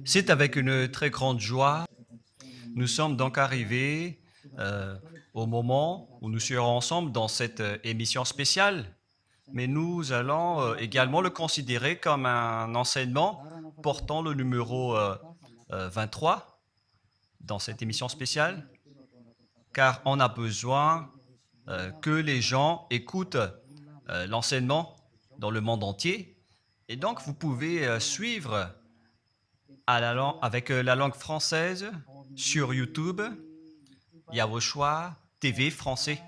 C'est avec une très grande joie. Nous sommes donc arrivés au moment où nous serons ensemble dans cette émission spéciale, mais nous allons également le considérer comme un enseignement portant le numéro 23 dans cette émission spéciale, car on a besoin que les gens écoutent l'enseignement dans le monde entier. Et donc, vous pouvez suivre avec la langue française sur YouTube, Yawoshua TV français.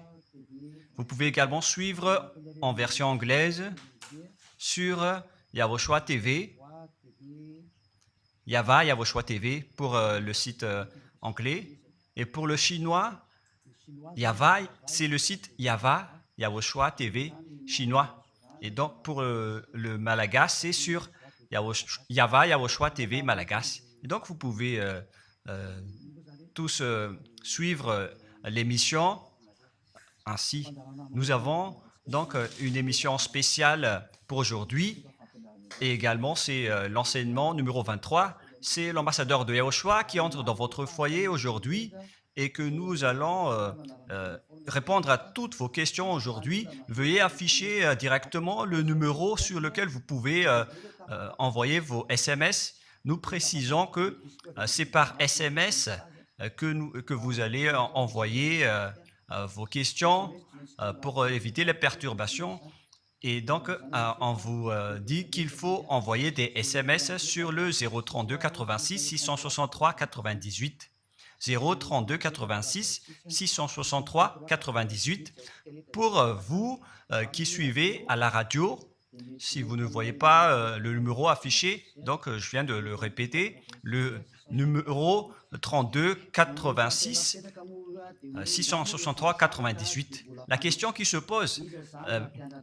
Vous pouvez également suivre en version anglaise sur Yawoshua TV, Yawoshua TV pour le site anglais. Et pour le chinois, Yava, c'est le site Yawoshua TV chinois. Et donc pour le malagasy, c'est sur Yawoshua TV malagasy. Et donc vous pouvez tous suivre l'émission ainsi. Nous avons donc une émission spéciale pour aujourd'hui et également c'est l'enseignement numéro 23. C'est l'ambassadeur de Yawoshua qui entre dans votre foyer aujourd'hui et que nous allons répondre à toutes vos questions aujourd'hui. Veuillez afficher directement le numéro sur lequel vous pouvez envoyer vos SMS. Nous précisons que c'est par SMS que vous allez envoyer vos questions pour éviter les perturbations. Et donc, on vous dit qu'il faut envoyer des SMS sur le 032 86 663 98. 032 86 663 98 pour vous qui suivez à la radio. Si vous ne voyez pas le numéro affiché, donc je viens de le répéter, le numéro 32 86 663 98. La question qui se pose,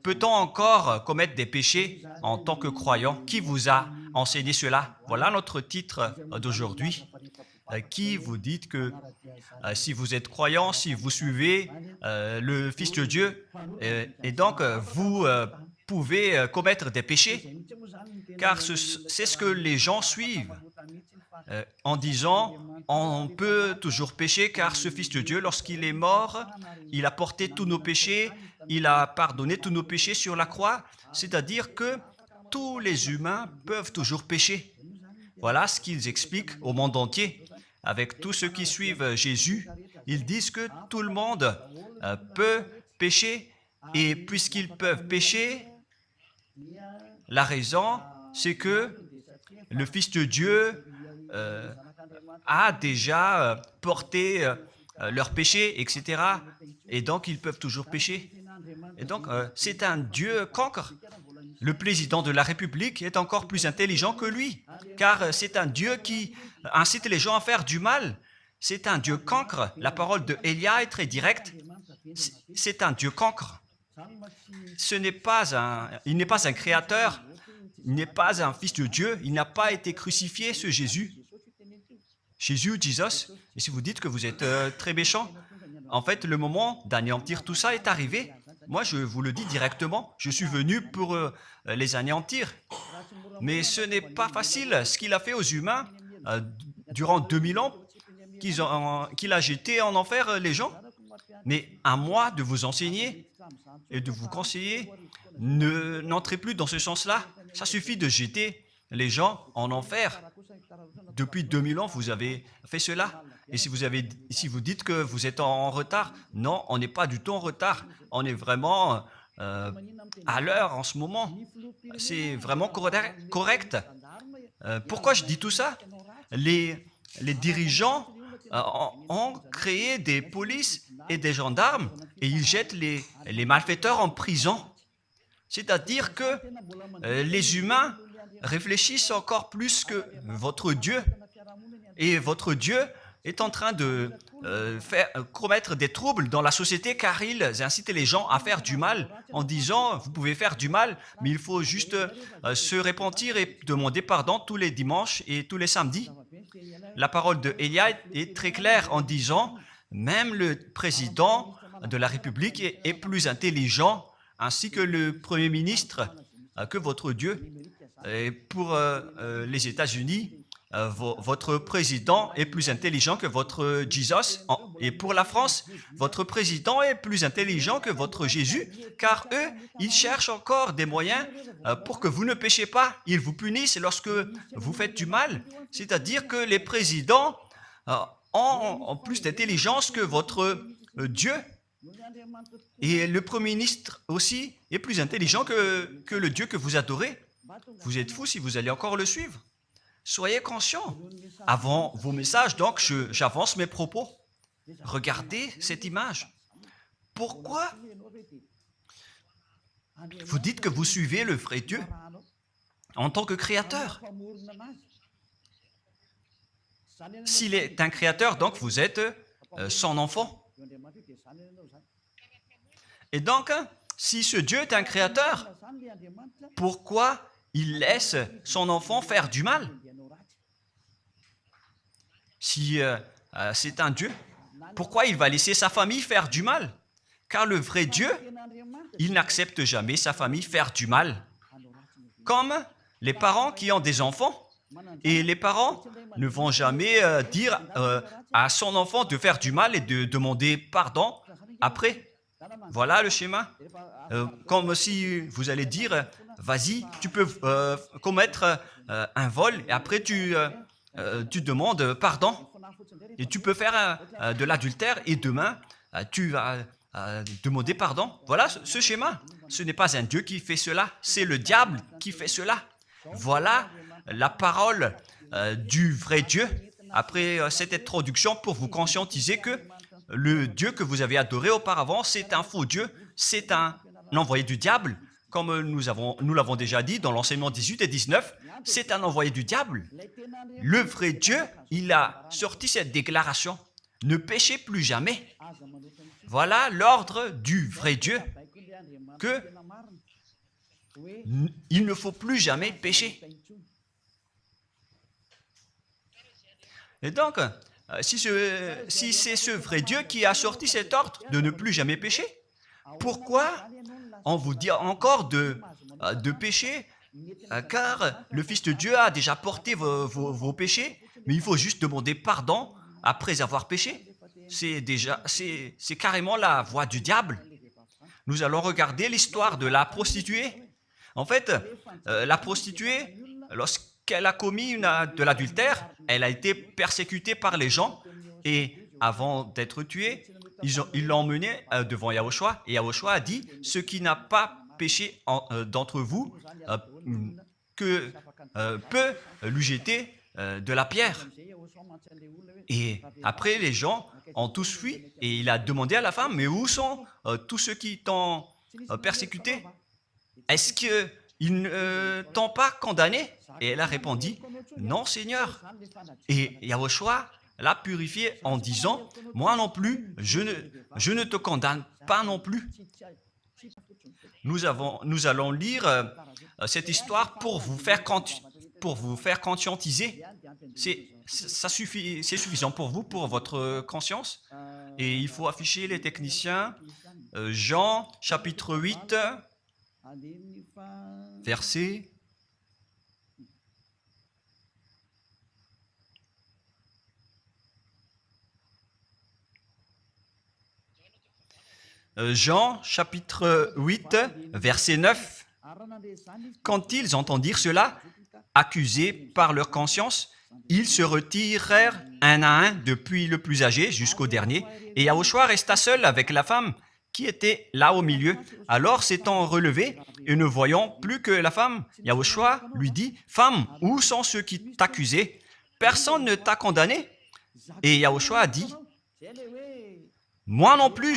peut-on encore commettre des péchés en tant que croyant? Qui vous a enseigné cela? Voilà notre titre d'aujourd'hui. Qui vous dit que si vous êtes croyant, si vous suivez le Fils de Dieu, et donc vous pouvez commettre des péchés, car c'est ce que les gens suivent en disant on peut toujours pécher car ce Fils de Dieu, lorsqu'il est mort, il a porté tous nos péchés, il a pardonné tous nos péchés sur la croix, c'est-à-dire que tous les humains peuvent toujours pécher. Voilà ce qu'ils expliquent au monde entier. Avec tous ceux qui suivent Jésus, ils disent que tout le monde peut pécher et puisqu'ils peuvent pécher, la raison, c'est que le Fils de Dieu a déjà porté leurs péchés, etc. Et donc, ils peuvent toujours pécher. Et donc, c'est un Dieu cancre. Le président de la République est encore plus intelligent que lui, car c'est un Dieu qui incite les gens à faire du mal. C'est un Dieu cancre. La parole de Élia est très directe. C'est un Dieu cancre. Il n'est pas un créateur, il n'est pas un fils de Dieu, il n'a pas été crucifié, ce Jésus. Jesus. Et si vous dites que vous êtes très méchant, en fait, le moment d'anéantir tout ça est arrivé. Moi, je vous le dis directement, je suis venu pour les anéantir. Mais ce n'est pas facile. Ce qu'il a fait aux humains durant 2000 ans, qu'il a jeté en enfer les gens. Mais à moi de vous enseigner et de vous conseiller, n'entrez plus dans ce sens-là. Ça suffit de jeter les gens en enfer. Depuis 2000 ans, vous avez fait cela. Et si vous dites que vous êtes en retard, non, on n'est pas du tout en retard. On est vraiment à l'heure en ce moment. C'est vraiment correct. Pourquoi je dis tout ça? Les dirigeants ont créé des polices et des gendarmes et ils jettent les malfaiteurs en prison. C'est-à-dire que les humains réfléchissent encore plus que votre Dieu. Et votre Dieu est en train de commettre des troubles dans la société car ils incitent les gens à faire du mal en disant vous pouvez faire du mal, mais il faut juste se repentir et demander pardon tous les dimanches et tous les samedis. La parole de Élia est très claire en disant même le président de la République est plus intelligent ainsi que le Premier ministre que votre Dieu. Et pour les États-Unis, votre président est plus intelligent que votre Jesus. Et pour la France, votre président est plus intelligent que votre Jésus, car eux, ils cherchent encore des moyens pour que vous ne péchiez pas. Ils vous punissent lorsque vous faites du mal. C'est-à-dire que les présidents ont plus d'intelligence que votre Dieu. Et le Premier ministre aussi est plus intelligent que le Dieu que vous adorez. Vous êtes fous si vous allez encore le suivre. Soyez conscients. Avant vos messages, donc, j'avance mes propos. Regardez cette image. Pourquoi vous dites que vous suivez le vrai Dieu en tant que créateur? S'il est un créateur, donc vous êtes son enfant. Et donc, si ce Dieu est un créateur, pourquoi il laisse son enfant faire du mal? Si c'est un Dieu, pourquoi il va laisser sa famille faire du mal? Car le vrai Dieu, il n'accepte jamais sa famille faire du mal. Comme les parents qui ont des enfants, et les parents ne vont jamais dire à son enfant de faire du mal et de demander pardon après. Voilà le schéma. Comme si vous allez dire, vas-y, tu peux commettre un vol et après tu demandes pardon. Et tu peux faire de l'adultère et demain, tu vas demander pardon. Voilà ce schéma. Ce n'est pas un Dieu qui fait cela, c'est le diable qui fait cela. Voilà la parole du vrai Dieu. Après cette introduction, pour vous conscientiser que le Dieu que vous avez adoré auparavant, c'est un faux Dieu, c'est un envoyé du diable. Comme nous l'avons déjà dit dans l'enseignement 18 et 19, c'est un envoyé du diable. Le vrai Dieu, il a sorti cette déclaration. Ne péchez plus jamais. Voilà l'ordre du vrai Dieu. Que il ne faut plus jamais pécher. Et donc, si c'est ce vrai Dieu qui a sorti cet ordre de ne plus jamais pécher, pourquoi on vous dit encore de pécher? Car le Fils de Dieu a déjà porté vos péchés, mais il faut juste demander pardon après avoir péché. C'est carrément la voie du diable. Nous allons regarder l'histoire de la prostituée. En fait, la prostituée, lorsqu'elle a commis de l'adultère, elle a été persécutée par les gens et avant d'être tuée, ils l'ont emmenée devant Yahushua et Yahushua a dit « Ce qui n'a pas péché d'entre vous peut lui jeter de la pierre. » Et après, les gens ont tous fui et il a demandé à la femme « Mais où sont tous ceux qui t'ont persécuté? Est-ce qu'ils ne t'ont pas condamné ?» Et elle a répondu « Non, Seigneur. » Et Yahushua l'a purifié en disant « Moi non plus, je ne te condamne pas non plus. » Nous allons lire cette histoire pour vous faire conscientiser. C'est suffisant pour vous, pour votre conscience. Et il faut afficher les techniciens. Jean, chapitre 8, verset... Jean, chapitre 8, verset 9. Quand ils entendirent cela, accusés par leur conscience, ils se retirèrent un à un depuis le plus âgé jusqu'au dernier, et Yahushua resta seul avec la femme qui était là au milieu. Alors s'étant relevé et ne voyant plus que la femme, Yahushua lui dit « Femme, où sont ceux qui t'accusaient? Personne ne t'a condamné ?» Et Yahushua a dit « Moi non plus,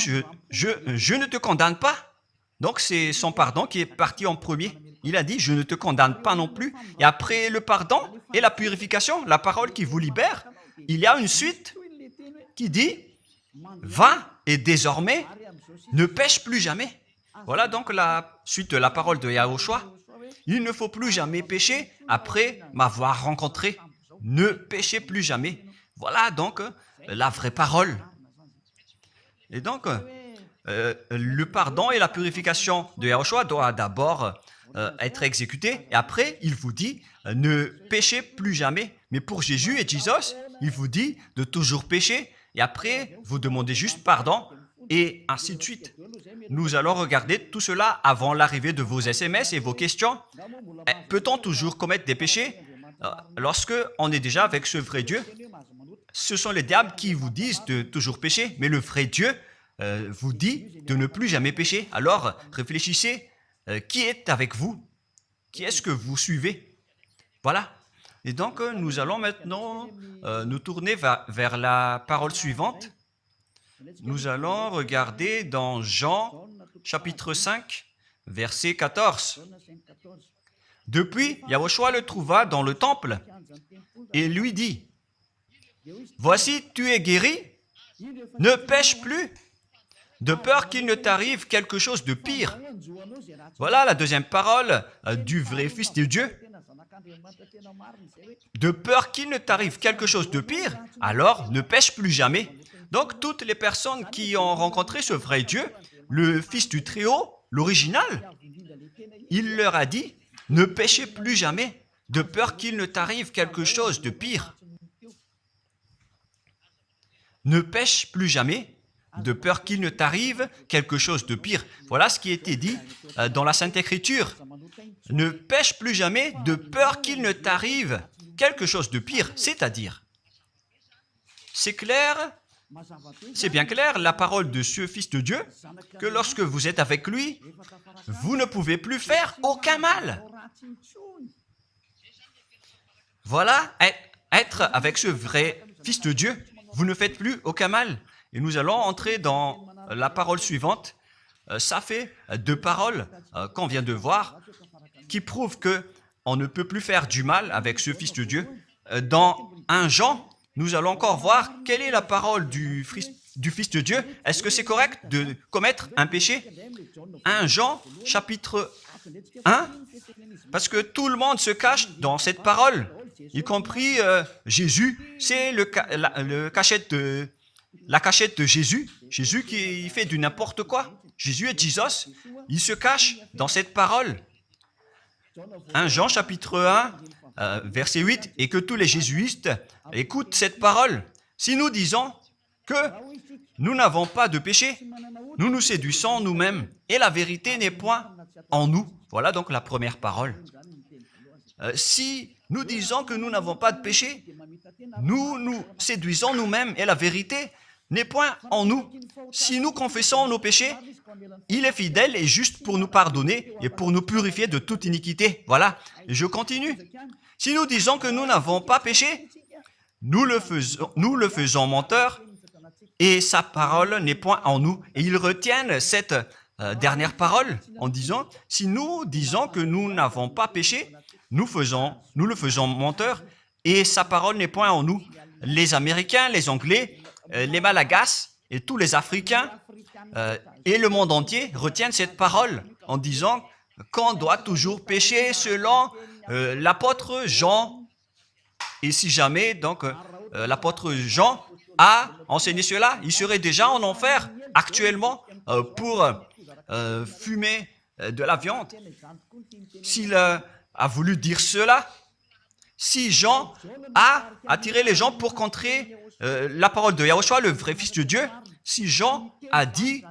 je ne te condamne pas. » Donc c'est son pardon qui est parti en premier. Il a dit « Je ne te condamne pas non plus. » Et après le pardon et la purification, la parole qui vous libère, il y a une suite qui dit « Va et désormais, ne pêche plus jamais. » Voilà donc la suite de la parole de Yahushua. Il ne faut plus jamais pécher après m'avoir rencontré. Ne péchez plus jamais. Voilà donc la vraie parole. Et donc, le pardon et la purification de Yahushua doivent d'abord être exécuté. Et après, il vous dit, ne péchez plus jamais. Mais pour Jésus et Jesus, il vous dit de toujours pécher. Et après, vous demandez juste pardon et ainsi de suite. Nous allons regarder tout cela avant l'arrivée de vos SMS et vos questions. Peut-on toujours commettre des péchés lorsque on est déjà avec ce vrai Dieu? Ce sont les diables qui vous disent de toujours pécher, mais le vrai Dieu vous dit de ne plus jamais pécher. Alors, réfléchissez, qui est avec vous? Qui est-ce que vous suivez? Voilà. Et donc, nous allons maintenant nous tourner vers la parole suivante. Nous allons regarder dans Jean, chapitre 5, verset 14. Depuis, Yahushua le trouva dans le temple et lui dit, « Voici, tu es guéri, ne pêche plus, de peur qu'il ne t'arrive quelque chose de pire. » Voilà la deuxième parole du vrai Fils de Dieu. De peur qu'il ne t'arrive quelque chose de pire, alors ne pêche plus jamais. Donc, toutes les personnes qui ont rencontré ce vrai Dieu, le Fils du Très-Haut, l'original, il leur a dit, ne péchez plus jamais, de peur qu'il ne t'arrive quelque chose de pire. Ne pêche plus jamais, de peur qu'il ne t'arrive quelque chose de pire. Voilà ce qui était dit dans la Sainte Écriture. Ne pêche plus jamais, de peur qu'il ne t'arrive quelque chose de pire. C'est-à-dire, c'est clair, c'est bien clair, la parole de ce Fils de Dieu, que lorsque vous êtes avec lui, vous ne pouvez plus faire aucun mal. Voilà, être avec ce vrai Fils de Dieu, vous ne faites plus aucun mal. Et nous allons entrer dans la parole suivante. Ça fait deux paroles qu'on vient de voir qui prouvent qu'on ne peut plus faire du mal avec ce Fils de Dieu. Dans 1 Jean, nous allons encore voir quelle est la parole du Fils de Dieu. Est-ce que c'est correct de commettre un péché? 1 Jean, chapitre 1, parce que tout le monde se cache dans cette parole, y compris Jésus. C'est la cachette de Jésus. Jésus qui fait du n'importe quoi. Jésus et Jesus, ils se cachent dans cette parole. 1 Jean, chapitre 1, verset 8, et que tous les jésuites écoutent cette parole. Si nous disons que nous n'avons pas de péché, nous nous séduisons nous-mêmes, et la vérité n'est point en nous. Voilà donc la première parole. Si nous disons que nous n'avons pas de péché, nous nous séduisons nous-mêmes, et la vérité n'est point en nous. Si nous confessons nos péchés, il est fidèle et juste pour nous pardonner et pour nous purifier de toute iniquité. Voilà, et je continue. Si nous disons que nous n'avons pas péché, nous le faisons menteur et sa parole n'est point en nous. Et ils retiennent cette dernière parole en disant, si nous disons que nous n'avons pas péché, nous le faisons menteur et sa parole n'est point en nous. Les Américains, les Anglais, les Malagasy et tous les Africains et le monde entier retiennent cette parole en disant qu'on doit toujours pécher selon l'apôtre Jean. Et si jamais donc l'apôtre Jean a enseigné cela, il serait déjà en enfer actuellement pour fumer de la viande. S'il a voulu dire cela, si Jean a attiré les gens pour contrer la parole de Yahushua, le vrai Fils de Dieu, si Jean a dit,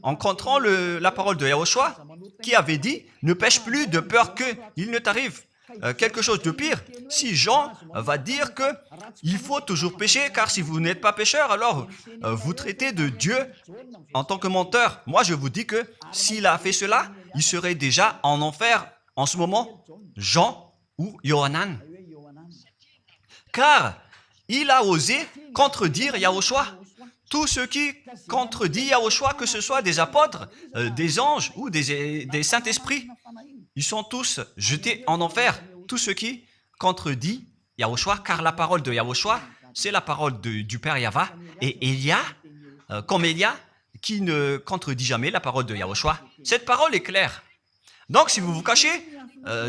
en contrant la parole de Yahushua, qui avait dit, ne pêche plus de peur qu'il ne t'arrive quelque chose de pire. Si Jean va dire qu'il faut toujours pécher, car si vous n'êtes pas pécheur, alors vous traitez de Dieu en tant que menteur. Moi, je vous dis que s'il a fait cela, il serait déjà en enfer en ce moment, Jean ou Yohanan. Car il a osé contredire Yahushua. Tous ceux qui contredisent Yahushua, que ce soit des apôtres, des anges ou des saints-esprits, ils sont tous jetés en enfer. Tous ceux qui contredisent Yahushua, car la parole de Yahushua, c'est la parole du Père Yahva. Et Élia, comme Élia, qui ne contredit jamais la parole de Yahushua. Cette parole est claire. Donc, si vous vous cachez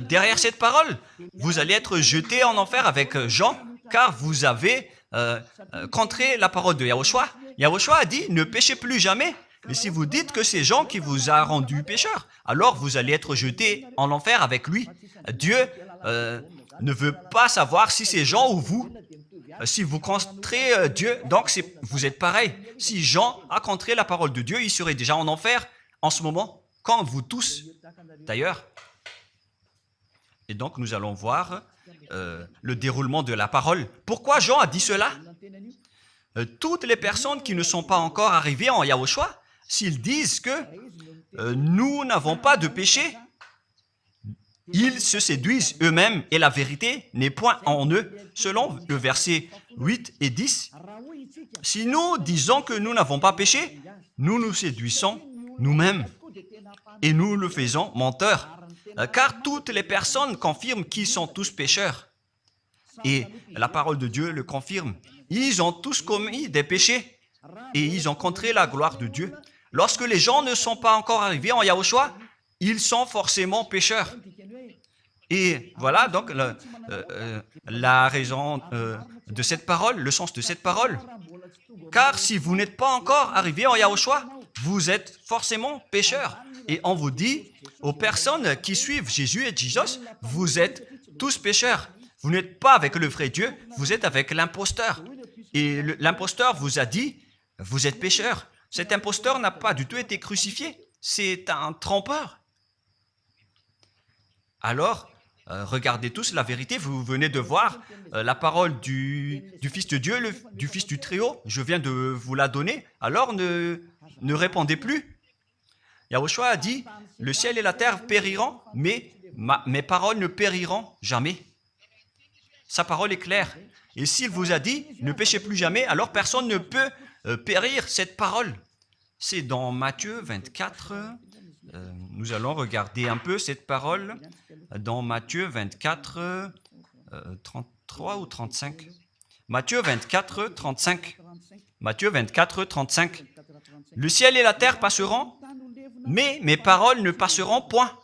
derrière cette parole, vous allez être jeté en enfer avec Jean, car vous avez contré la parole de Yahushua. Yahushua a dit, ne péchez plus jamais, Et si vous dites que c'est Jean qui vous a rendu pécheur, alors vous allez être jeté en enfer avec lui. Dieu ne veut pas savoir si c'est Jean ou vous. Si vous contrez Dieu, donc vous êtes pareil. Si Jean a contré la parole de Dieu, il serait déjà en enfer en ce moment, quand vous tous, d'ailleurs. Et donc, nous allons voir le déroulement de la parole. Pourquoi Jean a dit cela? Toutes les personnes qui ne sont pas encore arrivées en Yahushua, s'ils disent que nous n'avons pas de péché, ils se séduisent eux-mêmes et la vérité n'est point en eux. Selon le verset 8 et 10, si nous disons que nous n'avons pas péché, nous nous séduisons nous-mêmes et nous le faisons menteur. Car toutes les personnes confirment qu'ils sont tous pécheurs. Et la parole de Dieu le confirme. Ils ont tous commis des péchés et ils ont contré la gloire de Dieu. Lorsque les gens ne sont pas encore arrivés en Yahushua, ils sont forcément pécheurs. Et voilà donc la raison de cette parole, le sens de cette parole. Car si vous n'êtes pas encore arrivé en Yahushua, vous êtes forcément pécheurs. Et on vous dit aux personnes qui suivent Jésus et Jesus, vous êtes tous pécheurs. Vous n'êtes pas avec le vrai Dieu, vous êtes avec l'imposteur. Et l'imposteur vous a dit, vous êtes pécheurs. Cet imposteur n'a pas du tout été crucifié. C'est un trompeur. Alors, regardez tous la vérité. Vous venez de voir la parole du Fils de Dieu, du Fils du Très-Haut. Je viens de vous la donner. Alors, ne répondez plus. Yahushua a dit, le ciel et la terre périront, mais mes paroles ne périront jamais. Sa parole est claire. Et s'il vous a dit, ne péchez plus jamais, alors personne ne peut périr cette parole. C'est dans Matthieu 24. Nous allons regarder un peu cette parole dans Matthieu 24, 33 ou 35. Matthieu 24, 35. Matthieu 24, 35. Le ciel et la terre passeront, mais mes paroles ne passeront point.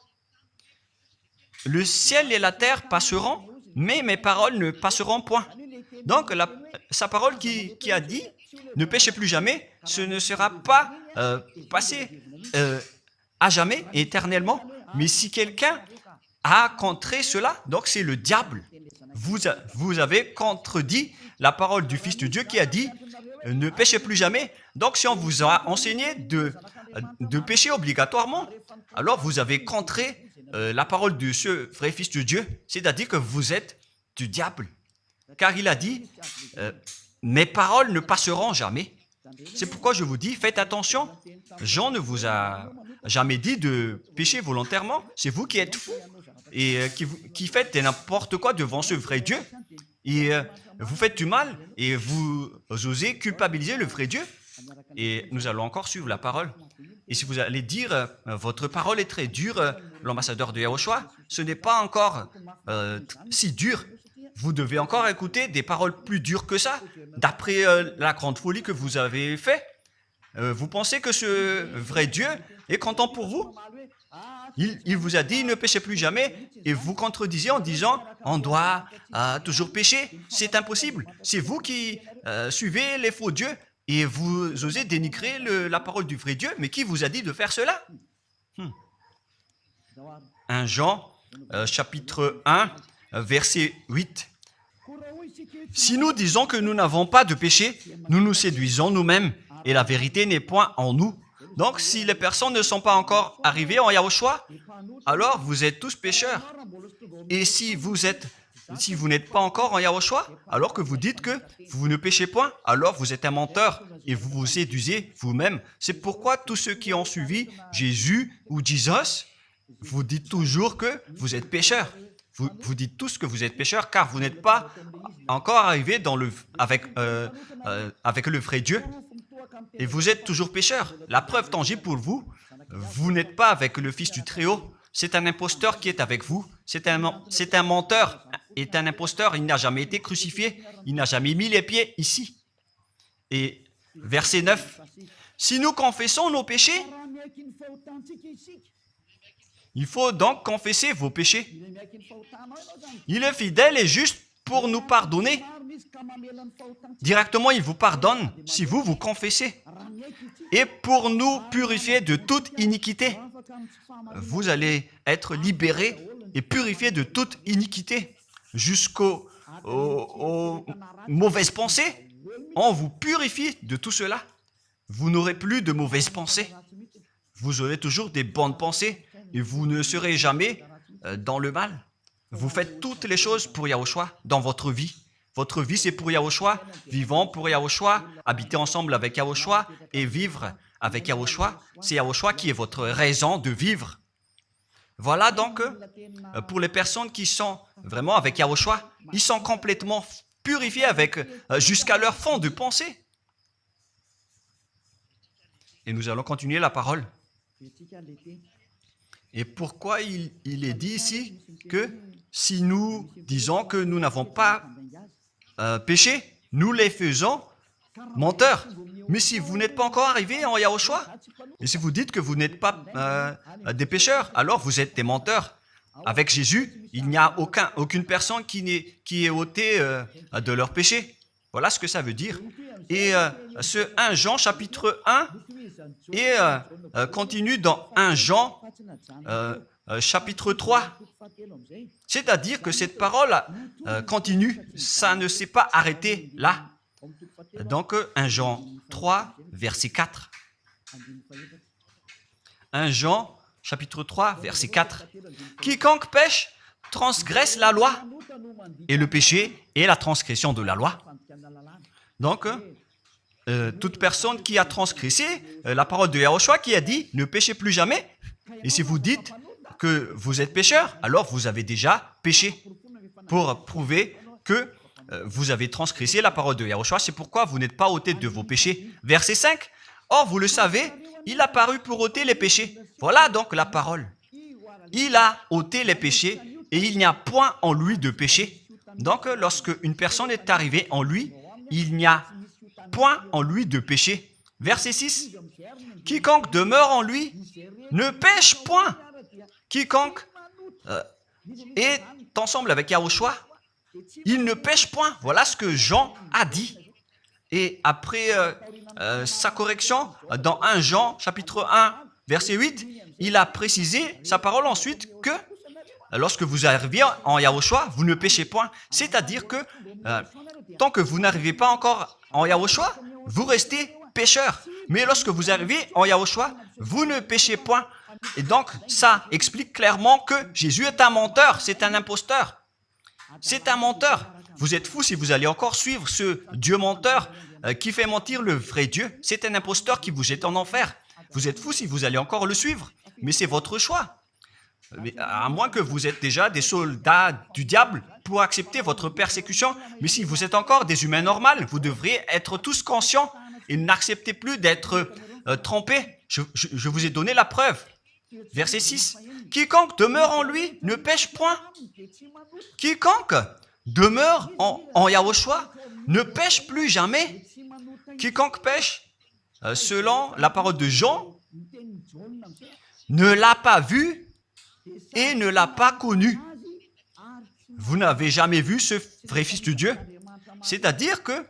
Le ciel et la terre passeront, mais mes paroles ne passeront point. Donc, sa parole qui a dit, ne péchez plus jamais, ce ne sera pas passé à jamais, éternellement. Mais si quelqu'un a contré cela, donc c'est le diable. Vous avez contredit la parole du Fils de Dieu qui a dit, ne péchez plus jamais. Donc, si on vous a enseigné de pécher obligatoirement, alors vous avez contré la parole de ce vrai Fils de Dieu, c'est-à-dire que vous êtes du diable. Car il a dit, mes paroles ne passeront jamais. C'est pourquoi je vous dis, faites attention. Jean ne vous a jamais dit de pécher volontairement. C'est vous qui êtes fous et qui faites n'importe quoi devant ce vrai Dieu. Et vous faites du mal et vous osez culpabiliser le vrai Dieu. Et nous allons encore suivre la parole. Et si vous allez dire, votre parole est très dure, l'ambassadeur de Yahushua, ce n'est pas encore si dur. Vous devez encore écouter des paroles plus dures que ça, d'après la grande folie que vous avez faite. Vous pensez que ce vrai Dieu est content pour vous? Il vous a dit, ne péchez plus jamais, et vous contredisez en disant, on doit toujours pécher. C'est impossible. C'est vous qui suivez les faux dieux, et vous osez dénigrer la parole du vrai Dieu. Mais qui vous a dit de faire cela? 1 Jean, chapitre 1, verset 8. Si nous disons que nous n'avons pas de péché, nous nous séduisons nous-mêmes et la vérité n'est point en nous. Donc, si les personnes ne sont pas encore arrivées en Yahushua, alors vous êtes tous pécheurs. Et si vous n'êtes pas encore en Yahushua, alors que vous dites que vous ne péchez point, alors vous êtes un menteur et vous vous séduisez vous-même. C'est pourquoi tous ceux qui ont suivi Jésus ou Jesus, vous dites toujours que vous êtes pécheurs. Vous dites tous que vous êtes pécheurs car vous n'êtes pas encore arrivés avec le vrai Dieu. Et vous êtes toujours pécheurs. La preuve tangible pour vous, vous n'êtes pas avec le Fils du Très-Haut. C'est un imposteur qui est avec vous. C'est un menteur. C'est un imposteur. Il n'a jamais été crucifié. Il n'a jamais mis les pieds ici. Et verset 9. Si nous confessons nos péchés, il faut donc confesser vos péchés. Il est fidèle et juste pour nous pardonner. Directement, il vous pardonne si vous confessez. et pour nous purifier de toute iniquité. Vous allez être libérés et purifiés de toute iniquité jusqu'aux mauvaises pensées. On vous purifie de tout cela. Vous n'aurez plus de mauvaises pensées. Vous aurez toujours des bonnes pensées et vous ne serez jamais dans le mal. Vous faites toutes les choses pour Yahushua dans votre vie. Votre vie, c'est pour Yahushua, vivant pour Yahushua, habiter ensemble avec Yahushua et vivre avec Yahushua. C'est Yahushua qui est votre raison de vivre. Voilà donc, pour les personnes qui sont vraiment avec Yahushua, ils sont complètement purifiés jusqu'à leur fond de pensée. Et nous allons continuer la parole. Et pourquoi il est dit ici que si nous disons que nous n'avons pas péché, nous les faisons menteurs. Mais si vous n'êtes pas encore arrivé en Yahushua, et si vous dites que vous n'êtes pas des pécheurs, alors vous êtes des menteurs. Avec Jésus, il n'y a aucune personne qui est ôtée de leur péché. Voilà ce que ça veut dire. Et ce 1 Jean chapitre 1 et continue dans 1 Jean chapitre 3. C'est-à-dire que cette parole continue, ça ne s'est pas arrêté là. Donc 1 Jean 3, verset 4. 1 Jean chapitre 3, verset 4. Quiconque pêche transgresse la loi, et le péché est la transgression de la loi. Donc, toute personne qui a transgressé la parole de Yahushua qui a dit « Ne péchez plus jamais ». Et si vous dites que vous êtes pécheur, alors vous avez déjà péché pour prouver que vous avez transgressé la parole de Yahushua. C'est pourquoi vous n'êtes pas ôté de vos péchés. Verset 5. Or, vous le savez, il a paru pour ôter les péchés. Voilà donc la parole. Il a ôté les péchés et il n'y a point en lui de péché. Donc, lorsque une personne est arrivée en lui, il n'y a point en lui de péché. Verset 6. Quiconque demeure en lui ne pêche point. Quiconque est ensemble avec Yahushua, il ne pêche point. Voilà ce que Jean a dit. Et après sa correction, dans 1 Jean, chapitre 1, verset 8, il a précisé sa parole ensuite que lorsque vous arrivez en Yahushua, vous ne péchez point. C'est-à-dire que tant que vous n'arrivez pas encore en Yahushua, vous restez pécheur. Mais lorsque vous arrivez en Yahushua, vous ne péchez point. Et donc, ça explique clairement que Jésus est un menteur, c'est un imposteur. C'est un menteur. Vous êtes fous si vous allez encore suivre ce Dieu menteur qui fait mentir le vrai Dieu. C'est un imposteur qui vous jette en enfer. Vous êtes fous si vous allez encore le suivre. Mais c'est votre choix. À moins que vous êtes déjà des soldats du diable pour accepter votre persécution. Mais si vous êtes encore des humains normaux, vous devriez être tous conscients et n'acceptez plus d'être trompés. Je vous ai donné la preuve. Verset 6. Quiconque demeure en lui ne pêche point. Quiconque demeure en Yahushua ne pêche plus jamais. Quiconque pêche, selon la parole de Jean, ne l'a pas vu et ne l'a pas connu. Vous n'avez jamais vu ce vrai Fils de Dieu. C'est-à-dire que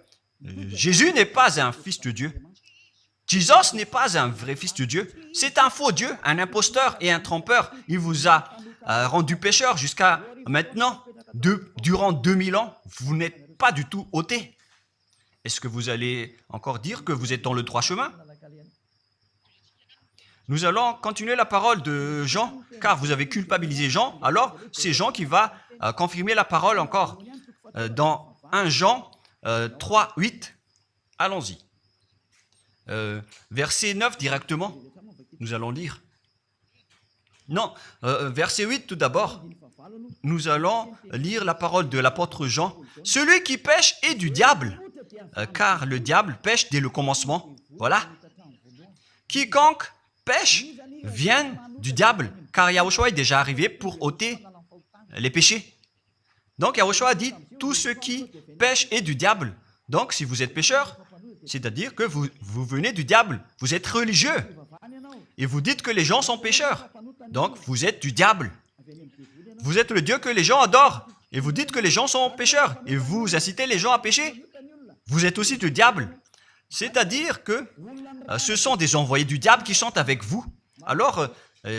Jésus n'est pas un Fils de Dieu. Jésus n'est pas un vrai Fils de Dieu. C'est un faux Dieu, un imposteur et un trompeur. Il vous a rendu pécheur jusqu'à maintenant. Durant 2000 ans, vous n'êtes pas du tout ôté. Est-ce que vous allez encore dire que vous êtes dans le droit chemin? Nous allons continuer la parole de Jean, car vous avez culpabilisé Jean. Alors, c'est Jean qui va confirmer la parole encore. Dans 1 Jean 3, 8, allons-y. Verset 9 directement, nous allons lire. Non, verset 8 tout d'abord. Nous allons lire la parole de l'apôtre Jean. Celui qui pêche est du diable, car le diable pêche dès le commencement. Voilà. Quiconque pêche vient du diable, car Yahushua est déjà arrivé pour ôter les péchés. Donc Yahushua a dit, tout ce qui pêche est du diable. Donc si vous êtes pécheur, c'est-à-dire que vous venez du diable, vous êtes religieux, et vous dites que les gens sont pécheurs. Donc vous êtes du diable. Vous êtes le Dieu que les gens adorent, et vous dites que les gens sont pécheurs, et vous incitez les gens à pécher. Vous êtes aussi du diable. C'est-à-dire que ce sont des envoyés du diable qui sont avec vous. Alors,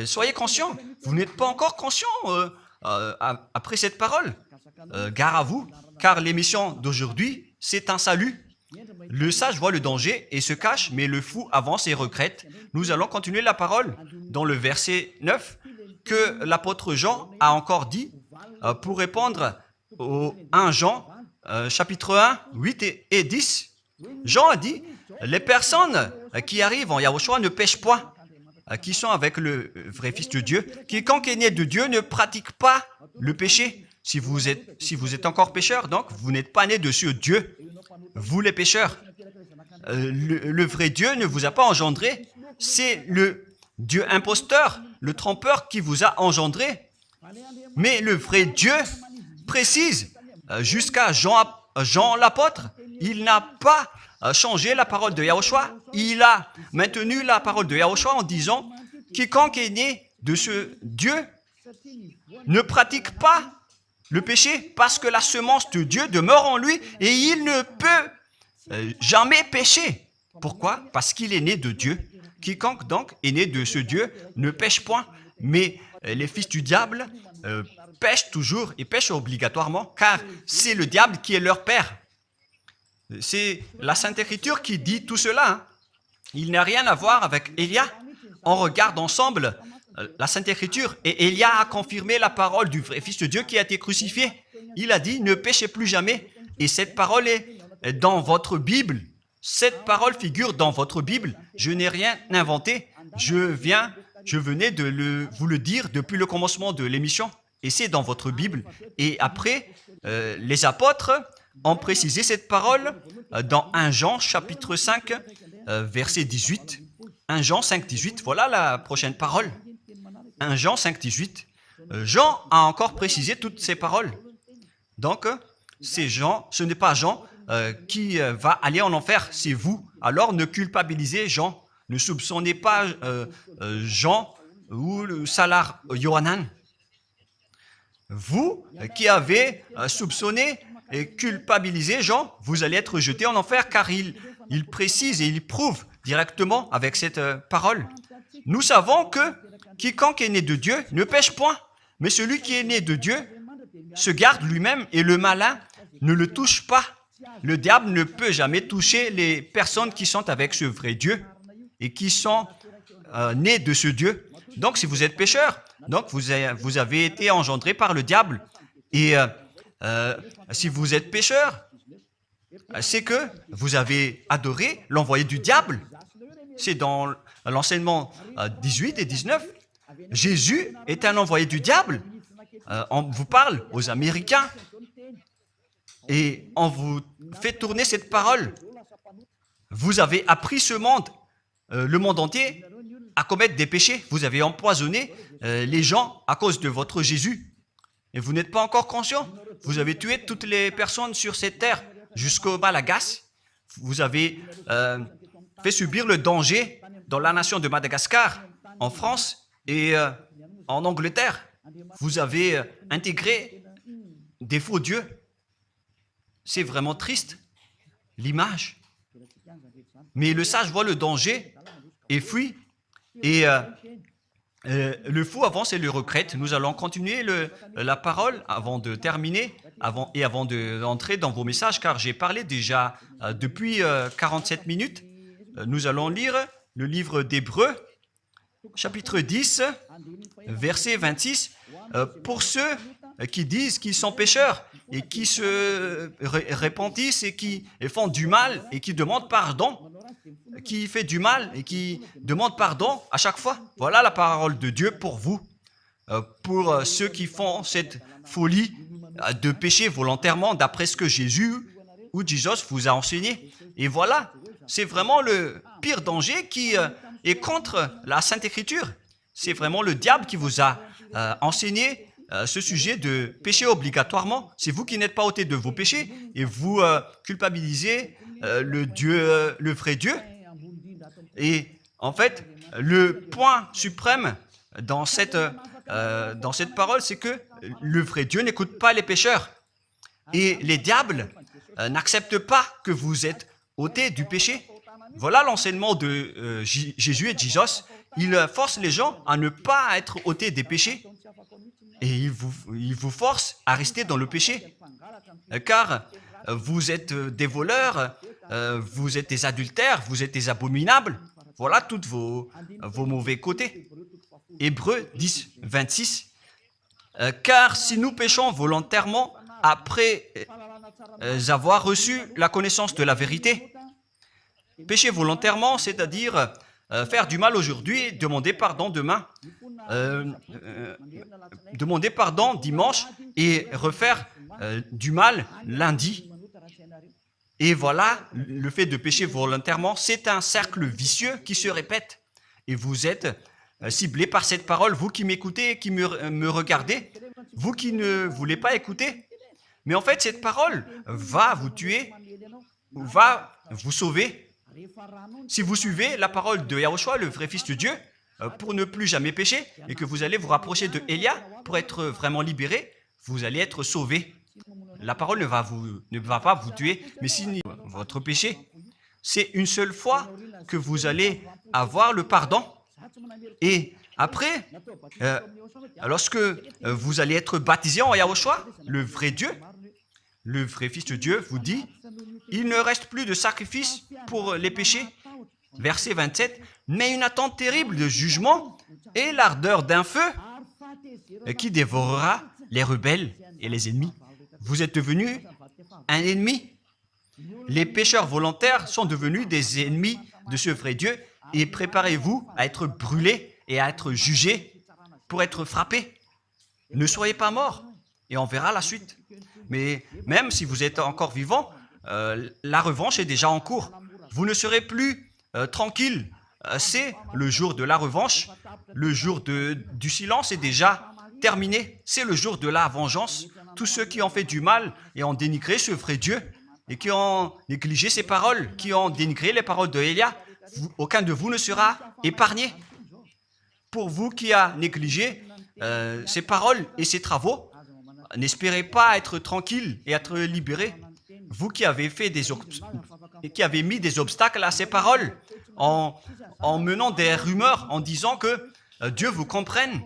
soyez conscients. Vous n'êtes pas encore conscients après cette parole. Gare à vous, car l'émission d'aujourd'hui, c'est un salut. Le sage voit le danger et se cache, mais le fou avance et regrette. Nous allons continuer la parole dans le verset 9 que l'apôtre Jean a encore dit pour répondre au 1 Jean, chapitre 1, 8 et 10. Jean a dit, les personnes qui arrivent en Yahushua ne pêchent point, qui sont avec le vrai Fils de Dieu. Quiconque est né de Dieu ne pratique pas le péché. Si vous êtes encore pécheur, donc vous n'êtes pas né de ce Dieu. Vous les pécheurs, le vrai Dieu ne vous a pas engendré. C'est le Dieu imposteur, le trompeur qui vous a engendré. Mais le vrai Dieu précise, jusqu'à Jean l'apôtre, il n'a pas changé la parole de Yahushua. Il a maintenu la parole de Yahushua en disant, quiconque est né de ce Dieu ne pratique pas le péché parce que la semence de Dieu demeure en lui et il ne peut jamais pécher. Pourquoi? Parce qu'il est né de Dieu. Quiconque donc est né de ce Dieu ne pêche point. Mais les fils du diable pêchent toujours et pêchent obligatoirement car c'est le diable qui est leur père. C'est la Sainte Écriture qui dit tout cela. Hein. Il n'a rien à voir avec Élia. On regarde ensemble la Sainte Écriture et Élia a confirmé la parole du vrai Fils de Dieu qui a été crucifié. Il a dit, ne péchez plus jamais. Et cette parole est dans votre Bible. Cette parole figure dans votre Bible. Je n'ai rien inventé. Je venais de vous le dire depuis le commencement de l'émission. Et c'est dans votre Bible. Et après, les apôtres ont précisé cette parole dans 1 Jean chapitre 5, verset 18. 1 Jean 5, 18. Voilà la prochaine parole. 1 Jean 5, 18. Jean a encore précisé toutes ces paroles. Donc, c'est Jean, ce n'est pas Jean qui va aller en enfer, c'est vous. Alors, ne culpabilisez Jean. Ne soupçonnez pas Jean ou le Salar Yohanan. Vous qui avez soupçonné et culpabilisé Jean, vous allez être jeté en enfer car il précise et il prouve directement avec cette parole. Nous savons que quiconque est né de Dieu ne pêche point, mais celui qui est né de Dieu se garde lui-même et le malin ne le touche pas. Le diable ne peut jamais toucher les personnes qui sont avec ce vrai Dieu et qui sont nées de ce Dieu. Donc, si vous êtes pécheur, donc vous avez été engendré par le diable. Et si vous êtes pécheur, c'est que vous avez adoré l'envoyé du diable. C'est dans l'enseignement 18 et 19. Jésus est un envoyé du diable. On vous parle aux Américains et on vous fait tourner cette parole. Vous avez appris ce monde, le monde entier, à commettre des péchés. Vous avez empoisonné les gens à cause de votre Jésus. Et vous n'êtes pas encore conscient. Vous avez tué toutes les personnes sur cette terre jusqu'au Malagasy. Vous avez fait subir le danger dans la nation de Madagascar, en France et en Angleterre. Vous avez intégré des faux dieux. C'est vraiment triste, l'image. Mais le sage voit le danger et fuit. Et le fou avance et le regrette. Nous allons continuer la parole avant de terminer avant d'entrer dans vos messages, car j'ai parlé déjà depuis 47 minutes. Nous allons lire le livre d'Hébreux, chapitre 10, verset 26. Pour ceux qui disent qu'ils sont pécheurs et qui se repentissent et qui font du mal et qui demandent pardon, qui fait du mal et qui demande pardon à chaque fois. Voilà la parole de Dieu pour vous, pour ceux qui font cette folie de pécher volontairement d'après ce que Jésus ou Jesus vous a enseigné. Et voilà, c'est vraiment le pire danger qui est contre la Sainte Écriture. C'est vraiment le diable qui vous a enseigné ce sujet de pécher obligatoirement. C'est vous qui n'êtes pas ôté de vos péchés et vous culpabilisez le vrai Dieu. Et en fait, le point suprême dans cette parole, c'est que le vrai Dieu n'écoute pas les pécheurs. Et les diables n'acceptent pas que vous êtes ôtés du péché. Voilà l'enseignement de Jésus et Jesus. Il force les gens à ne pas être ôtés des péchés. Et il vous force à rester dans le péché. Car vous êtes des voleurs, vous êtes des adultères, vous êtes des abominables. Voilà tous vos mauvais côtés. Hébreux 10, 26. Car si nous péchons volontairement après avoir reçu la connaissance de la vérité, pécher volontairement, c'est-à-dire faire du mal aujourd'hui, demander pardon demain, demander pardon dimanche et refaire du mal lundi. Et voilà, le fait de pécher volontairement, c'est un cercle vicieux qui se répète. Et vous êtes ciblé par cette parole, vous qui m'écoutez, qui me regardez, vous qui ne voulez pas écouter. Mais en fait, cette parole va vous tuer, va vous sauver. Si vous suivez la parole de Yahushua, le vrai Fils de Dieu, pour ne plus jamais pécher, et que vous allez vous rapprocher de Élia pour être vraiment libéré, vous allez être sauvé. La parole ne va pas vous tuer, mais si votre péché, c'est une seule fois que vous allez avoir le pardon. Et après, lorsque vous allez être baptisé en Yahushua, le vrai Dieu, le vrai Fils de Dieu vous dit, il ne reste plus de sacrifice pour les péchés. Verset 27, mais une attente terrible de jugement et l'ardeur d'un feu qui dévorera les rebelles et les ennemis. Vous êtes devenu un ennemi. Les pécheurs volontaires sont devenus des ennemis de ce vrai Dieu et préparez-vous à être brûlés et à être jugés pour être frappés. Ne soyez pas morts et on verra la suite. Mais même si vous êtes encore vivant, la revanche est déjà en cours. Vous ne serez plus tranquille. C'est le jour de la revanche. Le jour du silence est déjà terminé. C'est le jour de la vengeance. Tous ceux qui ont fait du mal et ont dénigré ce vrai Dieu et qui ont négligé ses paroles, qui ont dénigré les paroles de Élia, aucun de vous ne sera épargné. Pour vous qui avez négligé ses paroles et ses travaux, n'espérez pas être tranquille et être libéré. Vous qui avez mis des obstacles à ces paroles en menant des rumeurs, en disant que Dieu vous comprenne.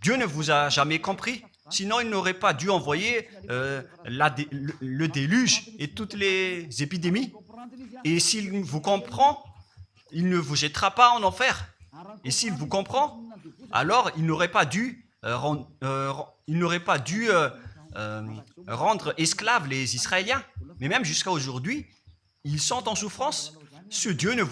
Dieu ne vous a jamais compris. Sinon, il n'aurait pas dû envoyer le déluge et toutes les épidémies. Et s'il vous comprend, il ne vous jettera pas en enfer. Et s'il vous comprend, alors il n'aurait pas dû rendre esclaves les Israéliens. Mais même jusqu'à aujourd'hui, ils sont en souffrance. Ce Dieu ne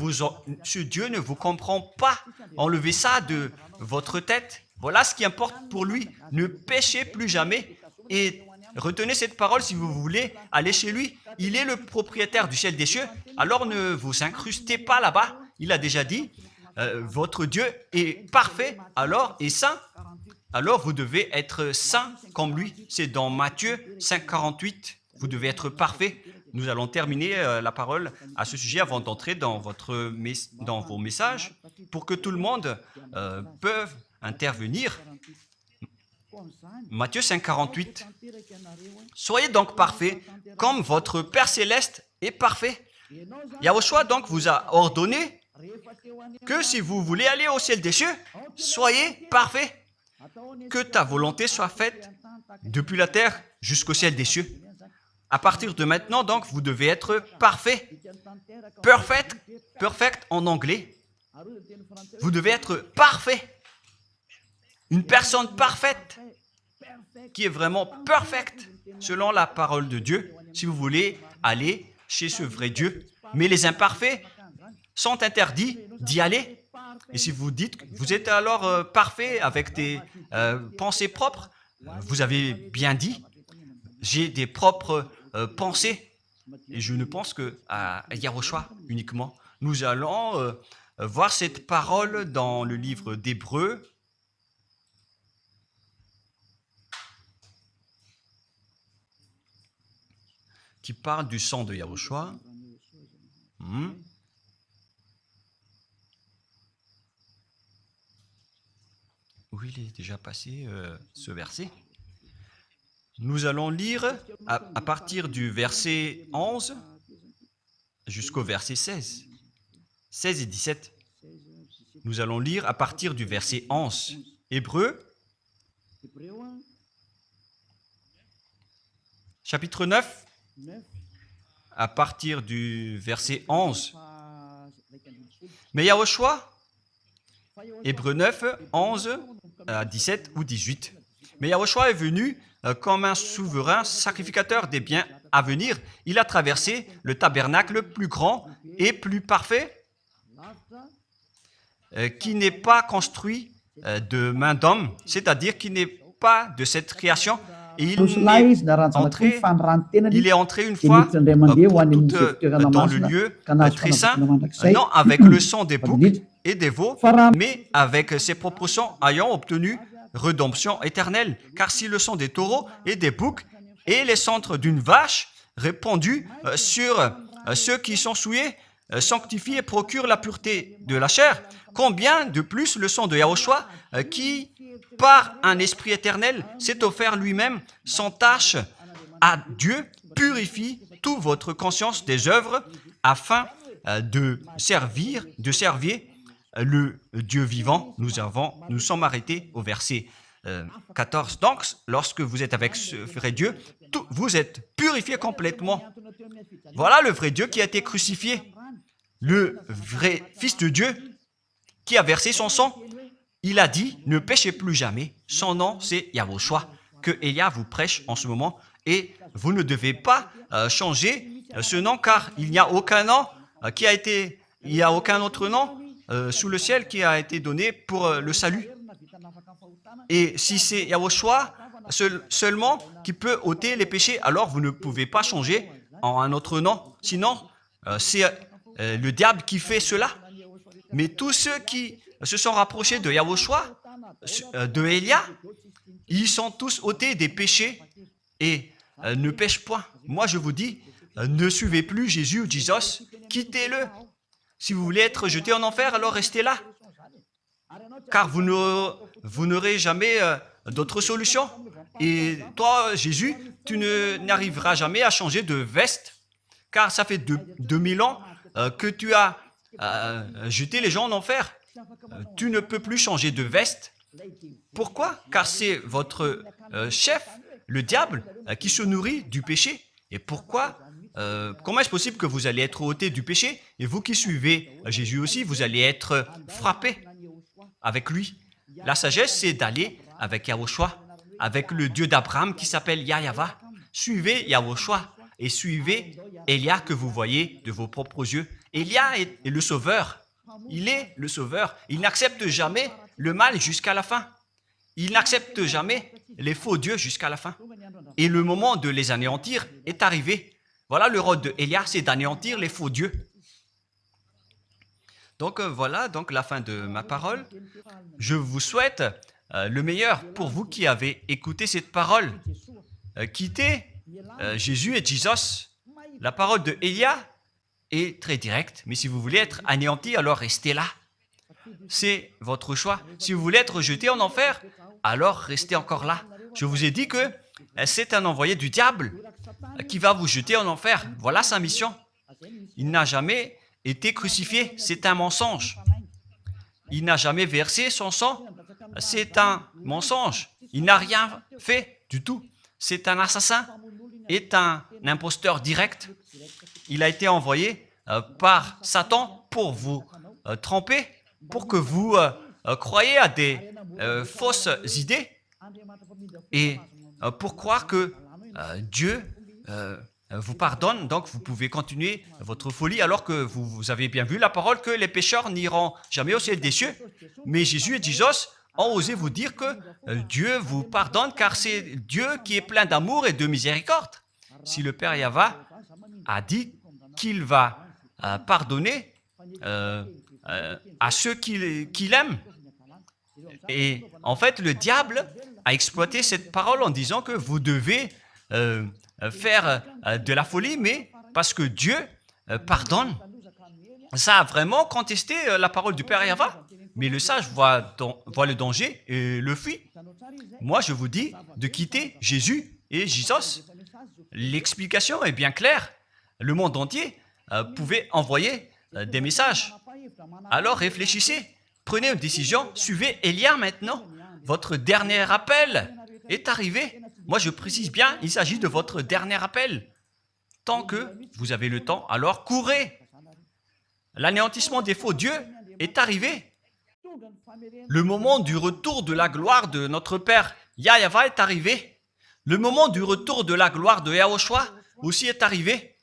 vous comprend pas. Enlevez ça de votre tête. Voilà ce qui importe pour lui. Ne péchez plus jamais et retenez cette parole si vous voulez aller chez lui. Il est le propriétaire du ciel et des cieux. Alors ne vous incrustez pas là-bas. Il a déjà dit, votre Dieu est parfait alors et saint. Alors vous devez être saint comme lui. C'est dans Matthieu 5, 48. Vous devez être parfait. Nous allons terminer la parole à ce sujet avant d'entrer dans vos messages pour que tout le monde peut intervenir. Matthieu 5, 48. Soyez donc parfaits comme votre Père Céleste est parfait. Yahushua donc vous a ordonné que si vous voulez aller au ciel des cieux, soyez parfaits. Que ta volonté soit faite depuis la terre jusqu'au ciel des cieux. À partir de maintenant, donc, vous devez être parfait. Perfect en anglais. Vous devez être parfait. Une personne parfaite qui est vraiment perfecte selon la parole de Dieu si vous voulez aller chez ce vrai Dieu. Mais les imparfaits sont interdits d'y aller. Et si vous dites que vous êtes alors parfait avec des pensées propres, vous avez bien dit, j'ai des propres pensées et je ne pense qu'à Yahushua uniquement. Nous allons voir cette parole dans le livre d'Hébreux. Qui parle du sang de Yahushua. Oui, il est déjà passé ce verset. Nous allons lire à partir du verset 11 jusqu'au verset 16. 16 et 17. Nous allons lire à partir du verset 11. Hébreux, chapitre 9, à partir du verset 11. Mais Yahushua, Hébreux 9, 11 à 17 ou 18. Mais Yahushua est venu comme un souverain sacrificateur des biens à venir. Il a traversé le tabernacle plus grand et plus parfait, qui n'est pas construit de main d'homme, c'est-à-dire qui n'est pas de cette création. Et il est entré une fois pour toutes dans le lieu très saint, non avec le sang des boucs et des veaux, mais avec ses propres sangs ayant obtenu rédemption éternelle. Car si le sang des taureaux et des boucs et les cendres d'une vache répandus sur ceux qui sont souillés sanctifient et procurent la pureté de la chair, combien de plus le sang de Yahushua qui, par un esprit éternel, s'est offert lui-même sans tâche à Dieu, purifie toute votre conscience des œuvres afin de servir le Dieu vivant. Nous sommes arrêtés au verset 14. Donc, lorsque vous êtes avec ce vrai Dieu, vous êtes purifiés complètement. Voilà le vrai Dieu qui a été crucifié, le vrai Fils de Dieu qui a versé son sang. Il a dit, ne péchez plus jamais. Son nom, c'est Yahushua, que Elia vous prêche en ce moment. Et vous ne devez pas changer ce nom, car il n'y a aucun nom il n'y a aucun autre nom sous le ciel qui a été donné pour le salut. Et si c'est Yahushua seulement qui peut ôter les péchés, alors vous ne pouvez pas changer en un autre nom. Sinon, c'est le diable qui fait cela. Mais tous ceux qui se sont rapprochés de Yahushua, de Elia, ils sont tous ôtés des péchés et ne pêchent point. Moi, je vous dis, ne suivez plus Jésus ou Jesus, quittez-le. Si vous voulez être jeté en enfer, alors restez là. Car vous n'aurez jamais d'autre solution. Et toi, Jésus, tu n'arriveras jamais à changer de veste, car ça fait 2000 ans que tu as jeté les gens en enfer. Tu ne peux plus changer de veste. Pourquoi? Car c'est votre chef, le diable, qui se nourrit du péché. Et pourquoi? Comment est-ce possible que vous allez être ôté du péché et vous qui suivez Jésus aussi, vous allez être frappé avec lui? La sagesse, c'est d'aller avec Yahushua, avec le Dieu d'Abraham qui s'appelle Yahva. Suivez Yahushua et suivez Elia que vous voyez de vos propres yeux. Elia est le sauveur. Il est le sauveur. Il n'accepte jamais le mal jusqu'à la fin. Il n'accepte jamais les faux dieux jusqu'à la fin. Et le moment de les anéantir est arrivé. Voilà le rôle de Elia, c'est d'anéantir les faux dieux. Donc voilà donc la fin de ma parole. Je vous souhaite le meilleur pour vous qui avez écouté cette parole. Quittez Jésus et Jesus. La parole de Elia est très directe, mais si vous voulez être anéanti, alors restez là. C'est votre choix. Si vous voulez être jeté en enfer, alors restez encore là. Je vous ai dit que c'est un envoyé du diable qui va vous jeter en enfer. Voilà sa mission. Il n'a jamais été crucifié. C'est un mensonge. Il n'a jamais versé son sang. C'est un mensonge. Il n'a rien fait du tout. C'est un assassin. Est un imposteur direct. Il a été envoyé par Satan pour vous tromper, pour que vous croyiez à des fausses idées et pour croire que Dieu vous pardonne, donc vous pouvez continuer votre folie alors que vous avez bien vu la parole que les pécheurs n'iront jamais au ciel des cieux. Mais Jésus et Jesus ont osé vous dire que Dieu vous pardonne car c'est Dieu qui est plein d'amour et de miséricorde. Si le Père Yahva a dit qu'il va pardonner à ceux qu'il aime. Et en fait, le diable a exploité cette parole en disant que vous devez faire de la folie, mais parce que Dieu pardonne. Ça a vraiment contesté la parole du Père Yahva. Mais le sage voit le danger et le fuit. Moi, je vous dis de quitter Jésus et Jesus. L'explication est bien claire. Le monde entier pouvait envoyer des messages. Alors réfléchissez, prenez une décision, suivez Élia maintenant. Votre dernier appel est arrivé. Moi, je précise bien, il s'agit de votre dernier appel. Tant que vous avez le temps, alors courez. L'anéantissement des faux dieux est arrivé. Le moment du retour de la gloire de notre Père Yahweh est arrivé. Le moment du retour de la gloire de Yahushua aussi est arrivé.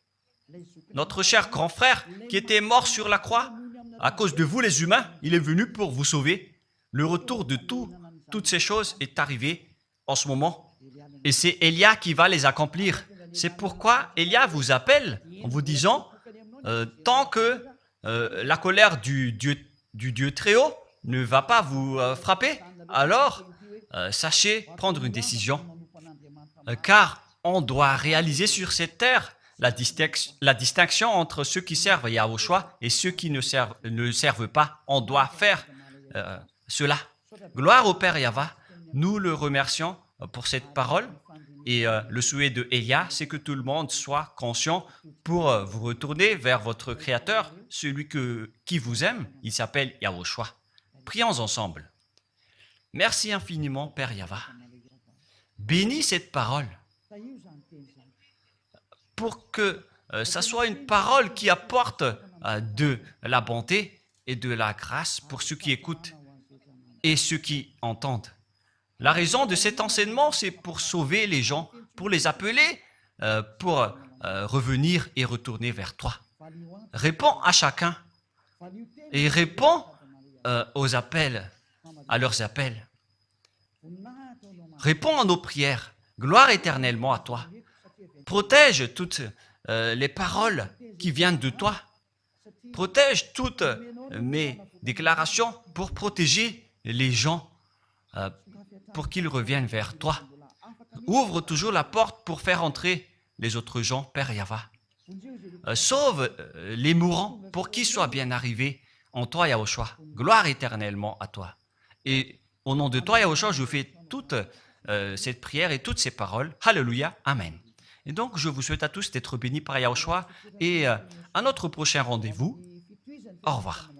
Notre cher grand frère qui était mort sur la croix, à cause de vous les humains, il est venu pour vous sauver. Le retour de toutes ces choses est arrivé en ce moment. Et c'est Élia qui va les accomplir. C'est pourquoi Élia vous appelle en vous disant, tant que la colère du Dieu très haut ne va pas vous frapper, alors sachez prendre une décision. Car on doit réaliser sur cette terre la distinction entre ceux qui servent Yahushua et ceux qui ne servent pas. On doit faire cela. Gloire au Père Yahweh. Nous le remercions pour cette parole. Et le souhait de Élia, c'est que tout le monde soit conscient pour vous retourner vers votre Créateur, celui qui vous aime. Il s'appelle Yahushua. Prions ensemble. Merci infiniment, Père Yahweh. Bénis cette parole pour que ça soit une parole qui apporte de la bonté et de la grâce pour ceux qui écoutent et ceux qui entendent. La raison de cet enseignement, c'est pour sauver les gens, pour les appeler, pour revenir et retourner vers toi. Réponds à chacun et réponds aux appels, à leurs appels. Réponds à nos prières. Gloire éternellement à toi. Protège toutes les paroles qui viennent de toi. Protège toutes mes déclarations pour protéger les gens, pour qu'ils reviennent vers toi. Ouvre toujours la porte pour faire entrer les autres gens, Père Yahweh. Sauve les mourants pour qu'ils soient bien arrivés en toi, Yahushua. Gloire éternellement à toi. Et au nom de toi, Yahushua, je fais toute cette prière et toutes ces paroles. Alléluia. Amen. Et donc, je vous souhaite à tous d'être bénis par Yahushua et à notre prochain rendez-vous. Au revoir.